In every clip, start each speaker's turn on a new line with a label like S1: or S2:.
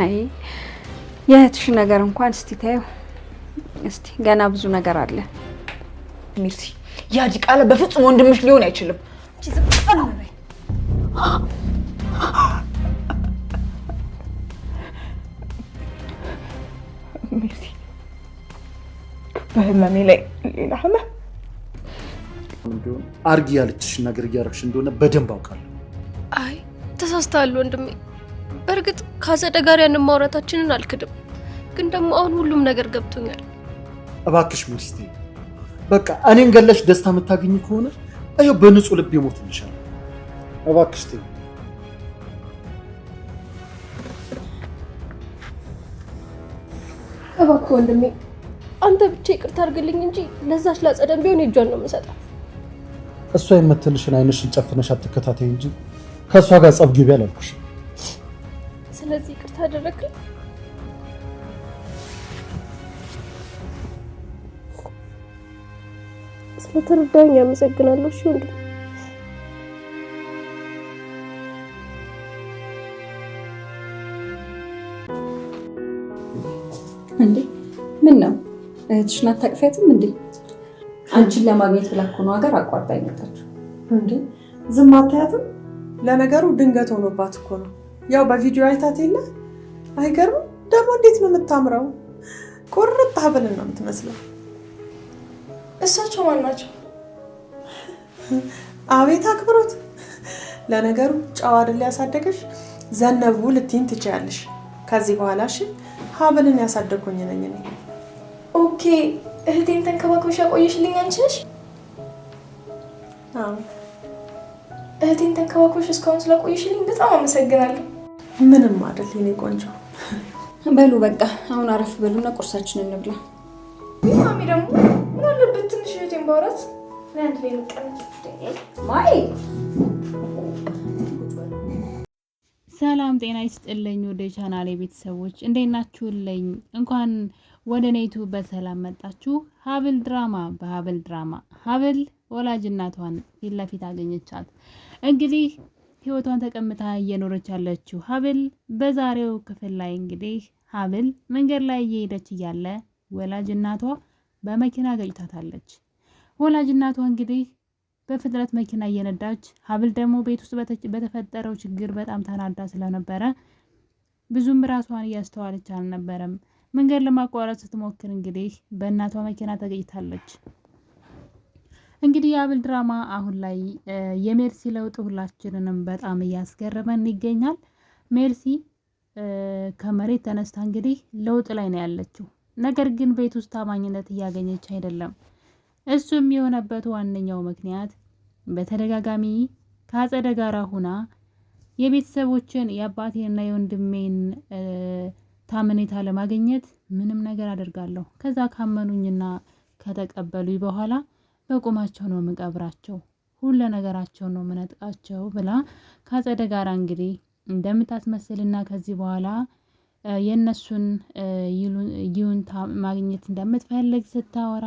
S1: አይ የእህትሽ ነገር እንኳን እስቲ ታዩ እስቲ ገና ብዙ ነገር አለ
S2: ሚርሲ ያጂ ቃለ በፍጹም ወንድምሽ ሊሆን አይችልም እቺ ዝም በይ ሚርሲ በህመሜ ላይ ሌላ ህመም
S3: አርጊ ያለችሽ ነገር እያረግሽ እንደሆነ በደንብ አውቃለሁ
S4: አይ ተሳስተሃል ወንድሜ በርግጥ ካዘደ ጋር ያንን ማውራታችንን አልክድም ግን ደግሞ አሁን ሁሉም ነገር ገብቶኛል
S3: እባክሽ ሚስቴ በቃ እኔን ገለሽ ደስታ የምታገኝ ከሆነ አየው በንጹህ ልብ ይሞትልሻል እባክሽ ተይ
S4: እባክህ ወንድሜ አንተ ብቻ ይቅርታ አድርግልኝ እንጂ ለዛች ላጸደም ቢሆን እጇን ነው የምሰጣት
S3: እሷ የምትልሽን አይንሽን ጨፍነሽ አትከታተይ እንጂ ከሷ ጋር ጸብ ግቢ አላልኩሽ
S4: ስለዚህ ይቅርታ አደረግልኝ ስለተረዳኝ አመሰግናለሁ እሺ ወንድሜ
S1: እንዴ ምን ነው እህትሽን አታቅፊያትም እንዴ አንቺን ለማግኘት ብላ እኮ ነው ሀገር አቋርጣ የመጣችው
S5: እንዴ ዝም አታያትም ለነገሩ ድንገት ሆኖባት እኮ ነው ያው በቪዲዮ አይታት የለ አይገርም ደግሞ እንዴት ነው የምታምረው ቁርጥ ሀብልን ነው የምትመስለው
S4: እሳቸው ማን ናቸው
S5: አቤት አክብሮት ለነገሩ ጫው አይደል ያሳደገሽ ዘነቡ ልትይን ትችያለሽ ከዚህ በኋላ እሺ ሀብልን ያሳደኩኝ ነኝ እኔ
S4: ኦኬ እህቴን ተንከባክበሽ ያቆየሽልኝ አንቺ ነሽ
S5: አዎ
S4: እህቴን ተንከባክበሽ እስካሁን ስላቆየሽልኝ በጣም አመሰግናለሁ
S5: ምንም አይደል የኔ ቆንጆ
S1: በሉ በቃ አሁን አረፍ በሉና ቁርሳችንን እንብላ
S4: ማሚ ደግሞ ምን አለበት ትንሽ እህቴን ባወራት ለአንድ ላይ እንቀመጥ
S1: ማይ
S6: ሰላም ጤና ይስጥልኝ ወደ ቻናሌ ቤተሰቦች እንዴት ናችሁልኝ እንኳን ወደ ኔቱ በሰላም መጣችሁ ሀብል ድራማ በሀብል ድራማ ሀብል ወላጅ እናቷን ፊት ለፊት አገኘቻት እንግዲህ ህይወቷን ተቀምጣ እየኖረች ያለችው ሀብል በዛሬው ክፍል ላይ እንግዲህ ሀብል መንገድ ላይ እየሄደች እያለ ወላጅ እናቷ በመኪና ገጭታታለች ወላጅ እናቷ እንግዲህ በፍጥነት መኪና እየነዳች ሀብል ደግሞ ቤት ውስጥ በተፈጠረው ችግር በጣም ተናዳ ስለነበረ ብዙም ራሷን እያስተዋለች አልነበረም መንገድ ለማቋረጥ ስትሞክር እንግዲህ በእናቷ መኪና ተገጭታለች እንግዲህ የሀብል ድራማ አሁን ላይ የሜርሲ ለውጥ ሁላችንንም በጣም እያስገረመን ይገኛል ሜርሲ ከመሬት ተነስታ እንግዲህ ለውጥ ላይ ነው ያለችው ነገር ግን ቤት ውስጥ ታማኝነት እያገኘች አይደለም እሱም የሆነበት ዋነኛው ምክንያት በተደጋጋሚ ከአጸደ ጋራ ሆና የቤተሰቦችን የአባቴንና የወንድሜን ታመኔታ ለማግኘት ምንም ነገር አደርጋለሁ ከዛ ካመኑኝና ከተቀበሉኝ በኋላ በቁማቸው ነው መቀብራቸው ሁሉ ነገራቸው ነው መነጥቃቸው ብላ ከአጸደ ጋራ እንግዲህ እንደምታስመስልና ከዚህ በኋላ የነሱን ይሁንታ ማግኘት እንደምትፈልግ ስታወራ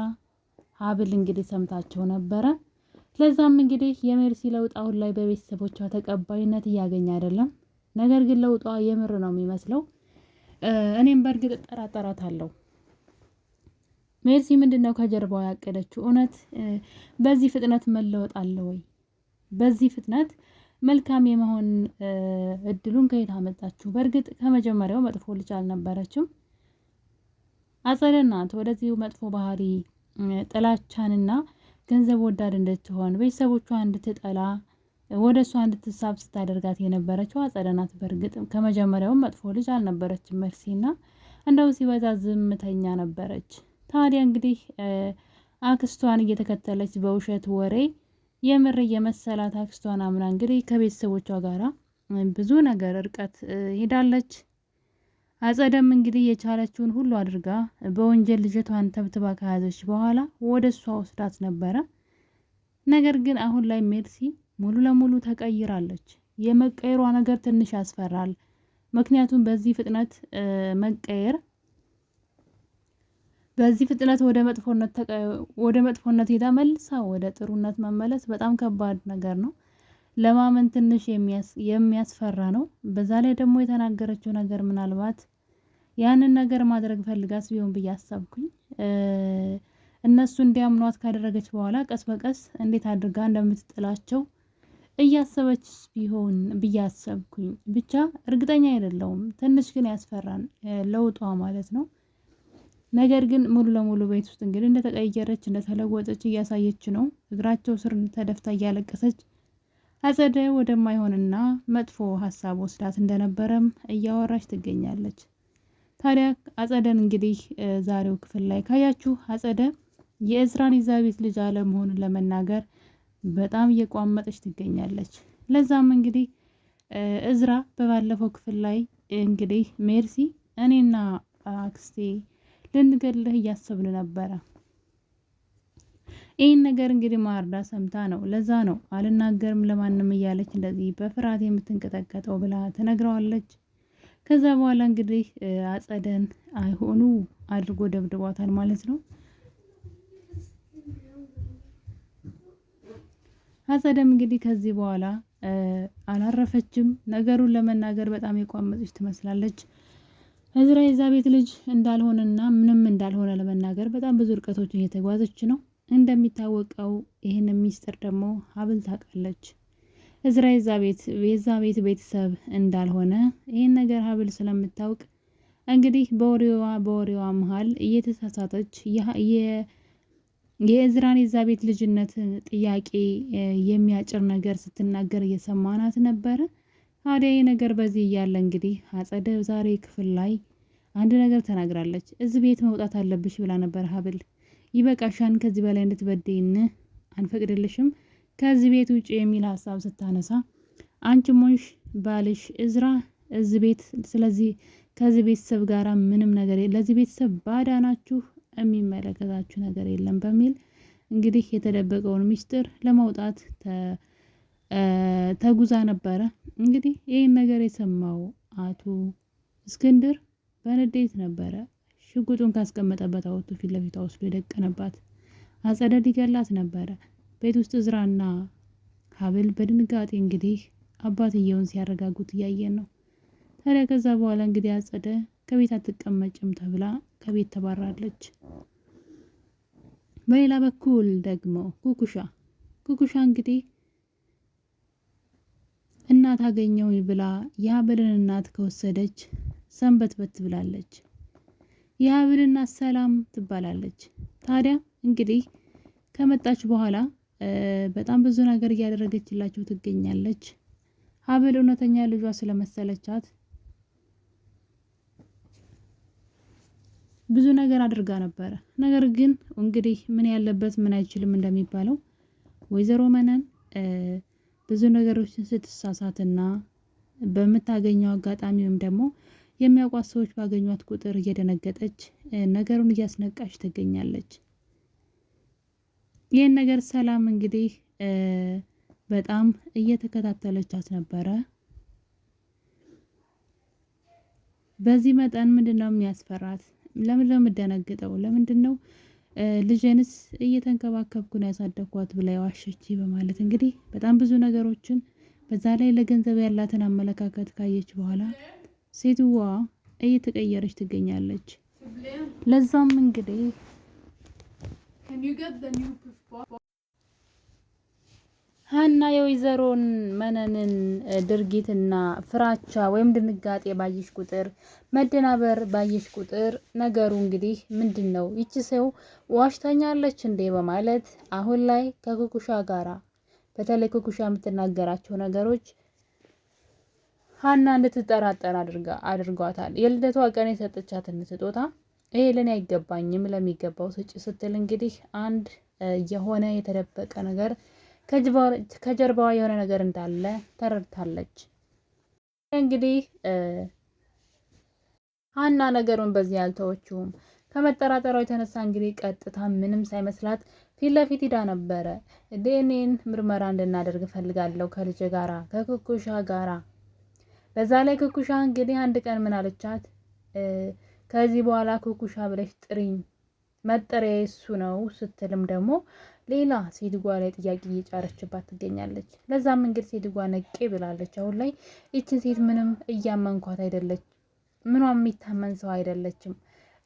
S6: ሀብል እንግዲህ ሰምታቸው ነበረ ለዛም እንግዲህ የሜርሲ ለውጥ አሁን ላይ በቤተሰቦቿ ተቀባይነት እያገኘ አይደለም ነገር ግን ለውጧ የምር ነው የሚመስለው እኔም በርግጥ ጠራጠራታለሁ ሜርሲ ምንድነው ከጀርባው ያቀደችው እውነት በዚህ ፍጥነት መለወጥ አለ ወይ በዚህ ፍጥነት መልካም የመሆን እድሉን ከየት አመጣችሁ በርግጥ ከመጀመሪያው መጥፎ ልጅ አልነበረችም አጸደ ናት ወደዚህ መጥፎ ባህሪ ጥላቻንና ገንዘብ ወዳድ እንድትሆን ቤተሰቦቿን እንድትጠላ ወደሷ እንድትሳብ ስታደርጋት የነበረችው አጸደ ናት በርግጥ ከመጀመሪያው መጥፎ ልጅ አልነበረችም ሜርሲና እንደው ሲበዛ ዝምተኛ ነበረች ታዲያ እንግዲህ አክስቷን እየተከተለች በውሸት ወሬ የምር የመሰላት አክስቷን አምና እንግዲህ ከቤተሰቦቿ ጋራ ብዙ ነገር እርቀት ሄዳለች አጸደም እንግዲህ የቻለችውን ሁሉ አድርጋ በወንጀል ልጅቷን ተብትባ ከያዘች በኋላ ወደሷ ወስዳት ነበረ ነገር ግን አሁን ላይ ሜርሲ ሙሉ ለሙሉ ተቀይራለች የመቀየሯ ነገር ትንሽ ያስፈራል ምክንያቱም በዚህ ፍጥነት ወደ መጥፎነት ሄዳ መልሳ ወደ ጥሩነት መመለስ በጣም ከባድ ነገር ነው ለማመን ትንሽ የሚያስፈራ ነው። በዛ ላይ ደግሞ የተናገረችው ነገር ምናልባት ያንን ነገር ማድረግ ፈልጋስ ቢሆን ብዬ አሰብኩኝ። እነሱ እንዲያምኗት ካደረገች በኋላ ቀስ በቀስ እንዴት አድርጋ እንደምትጥላቸው እያሰበችስ ቢሆን ብዬ አሰብኩኝ። ብቻ እርግጠኛ አይደለሁም። ትንሽ ግን ያስፈራን ለውጧ ማለት ነው። ነገር ግን ሙሉ ለሙሉ ቤት ውስጥ እንግዲህ እንደተቀየረች እንደተለወጠች እያሳየች ነው። እግራቸው ስር ተደፍታ እያለቀሰች አጸደ ወደማይሆንና መጥፎ ሀሳብ ወስዳት እንደነበረም እያወራች ትገኛለች። ታዲያ አጸደን እንግዲህ ዛሬው ክፍል ላይ ካያችሁ አጸደ የእዝራን ኤልዛቤት ልጅ አለመሆኑን ለመናገር በጣም እየቋመጠች ትገኛለች። ለዛም እንግዲህ እዝራ በባለፈው ክፍል ላይ እንግዲህ ሜርሲ እኔና አክስቴ ልንገልህ እያሰብን ነበረ። ይህን ነገር እንግዲህ ማርዳ ሰምታ ነው። ለዛ ነው አልናገርም ለማንም እያለች እንደዚህ በፍርሃት የምትንቀጠቀጠው ብላ ትነግረዋለች። ከዛ በኋላ እንግዲህ አጸደን አይሆኑ አድርጎ ደብድቧታል ማለት ነው። አጸደም እንግዲህ ከዚህ በኋላ አላረፈችም። ነገሩን ለመናገር በጣም የቋመጠች ትመስላለች። እዝራ ኤልዛቤት ልጅ እንዳልሆነና ምንም እንዳልሆነ ለመናገር በጣም ብዙ ርቀቶችን እየተጓዘች ነው። እንደሚታወቀው ይህን ሚስጥር ደግሞ ሀብል ታውቃለች። እዝራ ኤልዛቤት ቤተሰብ እንዳልሆነ ይህን ነገር ሀብል ስለምታውቅ እንግዲህ በወሬዋ መሀል እየተሳሳተች የእዝራን ኤልዛቤት ልጅነትን ጥያቄ የሚያጭር ነገር ስትናገር እየሰማናት ነበረ። ታዲያ ይህ ነገር በዚህ እያለ እንግዲህ አጸደ ዛሬ ክፍል ላይ አንድ ነገር ተናግራለች። እዚህ ቤት መውጣት አለብሽ ብላ ነበር ሀብል። ይበቃሻን፣ ከዚህ በላይ እንድትበደይን አንፈቅድልሽም፣ ከዚህ ቤት ውጭ የሚል ሀሳብ ስታነሳ አንቺ ሞንሽ ባልሽ እዝራ እዚህ ቤት፣ ስለዚህ ከዚህ ቤተሰብ ጋር ምንም ነገር ለዚህ ቤተሰብ ባዳ ናችሁ፣ የሚመለከታችሁ ነገር የለም በሚል እንግዲህ የተደበቀውን ሚስጥር ለማውጣት ተጉዛ ነበረ። እንግዲህ ይህን ነገር የሰማው አቶ እስክንድር በንዴት ነበረ ሽጉጡን ካስቀመጠበት አወጡ ፊት ለፊቷ ወስዶ የደቀነባት። አጸደ ሊገላት ነበረ። ቤት ውስጥ እዝራና ሀብል በድንጋጤ እንግዲህ አባትየውን ሲያረጋጉት እያየን ነው። ታዲያ ከዛ በኋላ እንግዲህ አጸደ ከቤት አትቀመጭም ተብላ ከቤት ተባራለች። በሌላ በኩል ደግሞ ኩኩሻ እንግዲህ እናት አገኘው ብላ የሀብልን እናት ከወሰደች ሰንበትበት ብላለች። የሀብልን እናት ሰላም ትባላለች። ታዲያ እንግዲህ ከመጣች በኋላ በጣም ብዙ ነገር እያደረገችላቸው ትገኛለች። ሀብል እውነተኛ ልጇ ስለመሰለቻት ብዙ ነገር አድርጋ ነበረ። ነገር ግን እንግዲህ ምን ያለበት ምን አይችልም እንደሚባለው ወይዘሮ መነን ብዙ ነገሮችን ስትሳሳትና በምታገኘው አጋጣሚ ወይም ደግሞ የሚያውቋት ሰዎች ባገኟት ቁጥር እየደነገጠች ነገሩን እያስነቃች ትገኛለች። ይህን ነገር ሰላም እንግዲህ በጣም እየተከታተለቻት ነበረ። በዚህ መጠን ምንድነው የሚያስፈራት? ለምንድነው የምደነግጠው? ለምንድነው ልጄንስ እየተንከባከብኩ ነው ያሳደግኳት ብላ ዋሸች በማለት እንግዲህ በጣም ብዙ ነገሮችን በዛ ላይ ለገንዘብ ያላትን አመለካከት ካየች በኋላ ሴትዋ እየተቀየረች ትገኛለች። ለዛም እንግዲህ ሀና የወይዘሮን መነንን ድርጊትና ፍራቻ ወይም ድንጋጤ ባየሽ ቁጥር መደናበር ባየሽ ቁጥር ነገሩ እንግዲህ ምንድነው ይቺ ሰው ዋሽታኛለች እንዴ በማለት አሁን ላይ ከኩኩሻ ጋራ በተለይ ኩኩሻ የምትናገራቸው ነገሮች ሀና እንድትጠራጠር አድርጓታል። የልደቷ ቀን የሰጠቻትን ስጦታ ይሄ ለኔ አይገባኝም ለሚገባው ስጪ ስትል እንግዲህ አንድ የሆነ የተደበቀ ነገር ከጀርባዋ የሆነ ነገር እንዳለ ተረድታለች። እንግዲህ ሀና ነገሩን በዚህ ያልተወችውም ከመጠራጠሯ የተነሳ እንግዲህ ቀጥታ ምንም ሳይመስላት ፊት ለፊት ሂዳ ነበረ። ዲኤንኤን ምርመራ እንድናደርግ ፈልጋለሁ ከልጅ ጋራ ከኩኩሻ ጋራ። በዛ ላይ ኩኩሻ እንግዲህ አንድ ቀን ምን አለቻት? ከዚህ በኋላ ኩኩሻ ብለሽ ጥሪኝ መጠሪያ እሱ ነው ስትልም ደግሞ ሌላ ሴትጓ ላይ ጥያቄ እየጫረችባት ትገኛለች። ለዛም እንግዲህ ሴትጓ ነቄ ብላለች። አሁን ላይ ይችን ሴት ምንም እያመንኳት አይደለች፣ ምኗም የሚታመን ሰው አይደለችም፣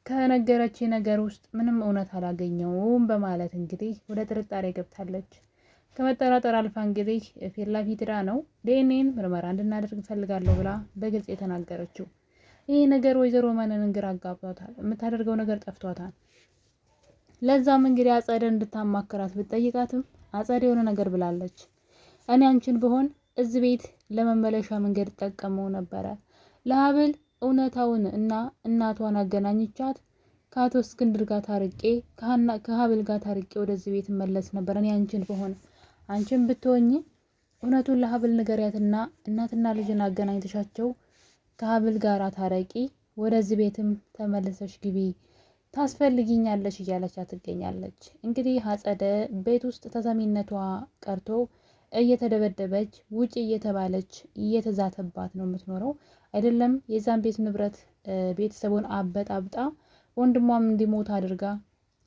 S6: ከነገረች ነገር ውስጥ ምንም እውነት አላገኘውም በማለት እንግዲህ ወደ ጥርጣሬ ገብታለች። ከመጠራጠር አልፋ እንግዲህ ፊት ለፊት ነው ዲኤንኤን ምርመራ እንድናደርግ እፈልጋለሁ ብላ በግልጽ የተናገረችው። ይህ ነገር ወይዘሮ መነንን ግራ አጋብቷታል። የምታደርገው ነገር ጠፍቷታል። ለዛም እንግዲህ አጸደ እንድታማክራት ብትጠይቃትም አጸደ የሆነ ነገር ብላለች። እኔ አንቺን ብሆን እዚህ ቤት ለመመለሻ መንገድ ጠቀመው ነበረ። ለሀብል እውነታውን እና እናቷን አገናኝቻት ከአቶ እስክንድር ጋር ታርቄ ከሀብል ጋር ታርቄ ወደዚህ ቤት መለስ ነበር። እኔ አንቺን ብሆን አንቺን ብትሆኝ እውነቱን ለሀብል ንገሪያትና እናትና ልጅን አገናኝተሻቸው ከሀብል ጋር ታረቂ፣ ወደዚህ ቤትም ተመለሰሽ ግቢ፣ ታስፈልጊኛለሽ እያለቻት ትገኛለች። እንግዲህ አጸደ ቤት ውስጥ ተሰሚነቷ ቀርቶ እየተደበደበች ውጪ እየተባለች እየተዛተባት ነው የምትኖረው። አይደለም የዛን ቤት ንብረት ቤተሰቡን አበጣብጣ ወንድሟም እንዲሞት አድርጋ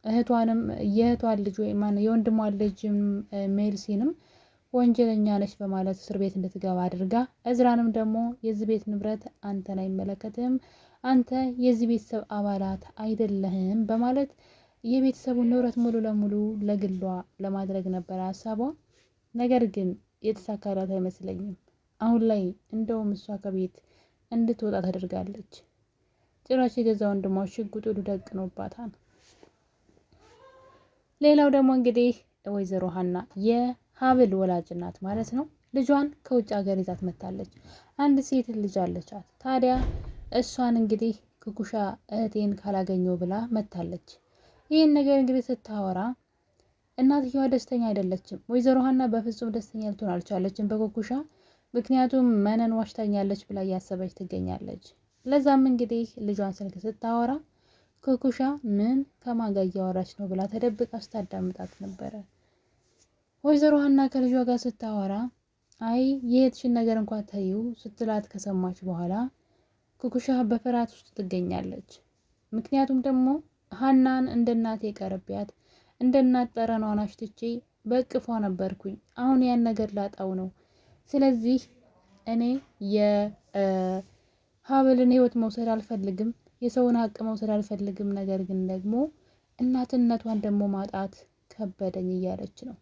S6: እህቷንም የእህቷን ልጅ ወይ የወንድሟን ልጅ ሜልሲንም ወንጀለኛ ነች በማለት እስር ቤት እንድትገባ አድርጋ እዝራንም ደግሞ የዚህ ቤት ንብረት አንተን አይመለከትም፣ አንተ የዚህ ቤተሰብ አባላት አይደለህም በማለት የቤተሰቡን ንብረት ሙሉ ለሙሉ ለግሏ ለማድረግ ነበር ሀሳቧ። ነገር ግን የተሳካላት አይመስለኝም። አሁን ላይ እንደውም እሷ ከቤት እንድትወጣ ተደርጋለች። ጭራሽ የገዛ ወንድሟ ሽጉጥ ደቅኖባታል። ሌላው ደግሞ እንግዲህ ወይዘሮ ሀና የሀብል ወላጅ ናት ማለት ነው። ልጇን ከውጭ ሀገር ይዛት መታለች። አንድ ሴት ልጅ አለቻት። ታዲያ እሷን እንግዲህ ኩኩሻ እህቴን ካላገኘው ብላ መታለች። ይህን ነገር እንግዲህ ስታወራ እናትየዋ ደስተኛ አይደለችም። ወይዘሮ ሀና በፍጹም ደስተኛ ልትሆን አልቻለችም በኩኩሻ። ምክንያቱም መነን ዋሽታኛለች ብላ እያሰበች ትገኛለች። ለዛም እንግዲህ ልጇን ስልክ ስታወራ ኩኩሻ ምን ከማን ጋር እያወራች ነው ብላ ተደብቃ ስታዳምጣት ነበረ። ወይዘሮ ሀና ከልጇ ጋር ስታወራ አይ የእህትሽን ነገር እንኳን ተይው ስትላት ከሰማች በኋላ ኩኩሻ በፍርሃት ውስጥ ትገኛለች። ምክንያቱም ደግሞ ሀናን እንደ እናቴ ቀርቢያት እንደ እናት ጠረኗን አሽትቼ በእቅፏ ነበርኩኝ። አሁን ያን ነገር ላጣው ነው። ስለዚህ እኔ የሀብልን ህይወት መውሰድ አልፈልግም፣ የሰውን ሀቅ መውሰድ አልፈልግም። ነገር ግን ደግሞ እናትነቷን ደግሞ ማጣት ከበደኝ እያለች ነው።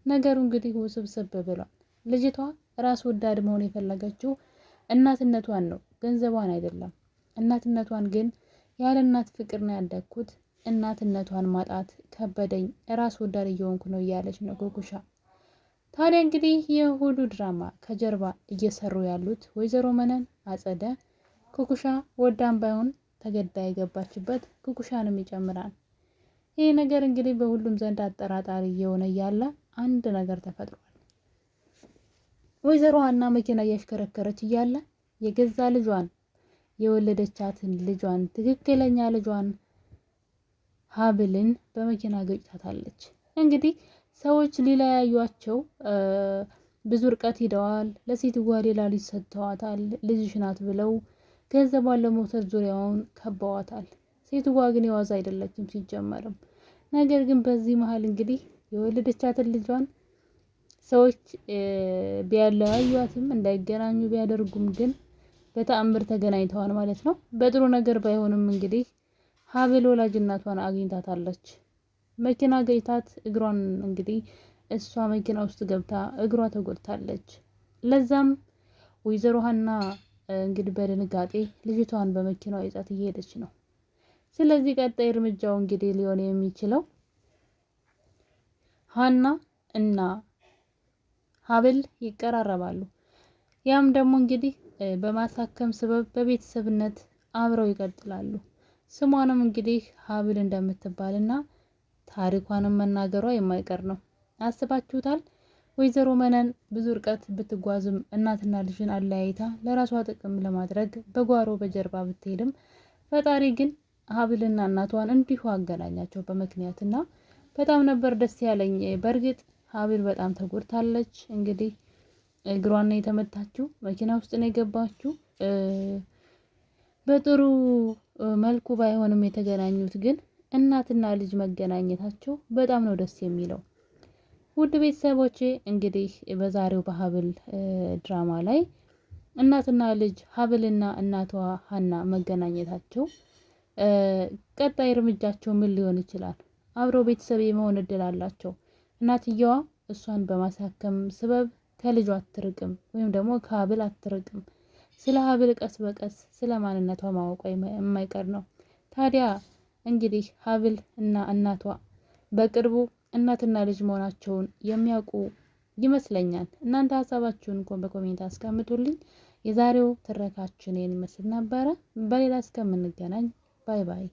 S6: ነገሩ እንግዲህ ውስብስብ ብሏል። ልጅቷ ራስ ወዳድ መሆን የፈለገችው እናትነቷን ነው፣ ገንዘቧን አይደለም። እናትነቷን ግን ያለ እናት ፍቅር ነው ያደግኩት፣ እናትነቷን ማጣት ከበደኝ፣ ራስ ወዳድ እየሆንኩ ነው እያለች ነው ኩኩሻ። ታዲያ እንግዲህ የሁሉ ድራማ ከጀርባ እየሰሩ ያሉት ወይዘሮ መነን፣ አጸደ፣ ኩኩሻ ወዳም ባይሆን ተገዳ የገባችበት ኩኩሻንም ይጨምራል። ይህ ነገር እንግዲህ በሁሉም ዘንድ አጠራጣሪ እየሆነ እያለ አንድ ነገር ተፈጥሯል። ወይዘሮ ሀና መኪና እያሽከረከረች እያለ የገዛ ልጇን የወለደቻትን ልጇን ትክክለኛ ልጇን ሀብልን በመኪና ገጭታታለች። እንግዲህ ሰዎች ሊለያዩቸው ብዙ ርቀት ሂደዋል። ለሴትዋ ሌላ ልጅ ሰጥተዋታል። ልጅሽ ናት ብለው ገንዘቧን ለመውሰድ ዙሪያውን ከበዋታል። ሴትዋ ግን የዋዛ አይደለችም ሲጀመርም። ነገር ግን በዚህ መሀል እንግዲህ የወለደቻትን ልጇን ሰዎች ቢያለያዩትም እንዳይገናኙ ቢያደርጉም ግን በተአምር ተገናኝተዋል ማለት ነው። በጥሩ ነገር ባይሆንም እንግዲህ ሀብል ወላጅ እናቷን አግኝታታለች። መኪና ገጭታት እግሯን እንግዲህ እሷ መኪና ውስጥ ገብታ እግሯ ተጎድታለች። ለዛም ወይዘሮ ሀና እንግዲህ በድንጋጤ ልጅቷን በመኪናው ይዛት እየሄደች ነው። ስለዚህ ቀጣይ እርምጃው እንግዲህ ሊሆን የሚችለው ሀና እና ሀብል ይቀራረባሉ። ያም ደግሞ እንግዲህ በማሳከም ስበብ በቤተሰብነት አብረው ይቀጥላሉ። ስሟንም እንግዲህ ሀብል እንደምትባልና ታሪኳንም መናገሯ የማይቀር ነው። አስባችሁታል? ወይዘሮ መነን ብዙ ርቀት ብትጓዝም እናትና ልጅን አለያይታ ለራሷ ጥቅም ለማድረግ በጓሮ በጀርባ ብትሄድም ፈጣሪ ግን ሀብልና እናቷን እንዲሁ አገናኛቸው በምክንያትና በጣም ነበር ደስ ያለኝ። በእርግጥ ሀብል በጣም ተጎድታለች። እንግዲህ እግሯን ነው የተመታችው፣ መኪና ውስጥ ነው የገባችው። በጥሩ መልኩ ባይሆንም የተገናኙት ግን እናትና ልጅ መገናኘታቸው በጣም ነው ደስ የሚለው። ውድ ቤተሰቦቼ እንግዲህ በዛሬው በሀብል ድራማ ላይ እናትና ልጅ ሀብልና እናቷ ሀና መገናኘታቸው ቀጣይ እርምጃቸው ምን ሊሆን ይችላል? አብረው ቤተሰብ የመሆን እድል አላቸው። እናትየዋ እሷን በማሳከም ስበብ ከልጇ አትርቅም፣ ወይም ደግሞ ከሀብል አትርቅም። ስለ ሀብል ቀስ በቀስ ስለ ማንነቷ ማወቋ የማይቀር ነው። ታዲያ እንግዲህ ሀብል እና እናቷ በቅርቡ እናትና ልጅ መሆናቸውን የሚያውቁ ይመስለኛል። እናንተ ሀሳባችሁን እንኳን በኮሜንት አስቀምጡልኝ። የዛሬው ትረካችን ይመስል ነበረ። በሌላ እስከምንገናኝ ባይ ባይ።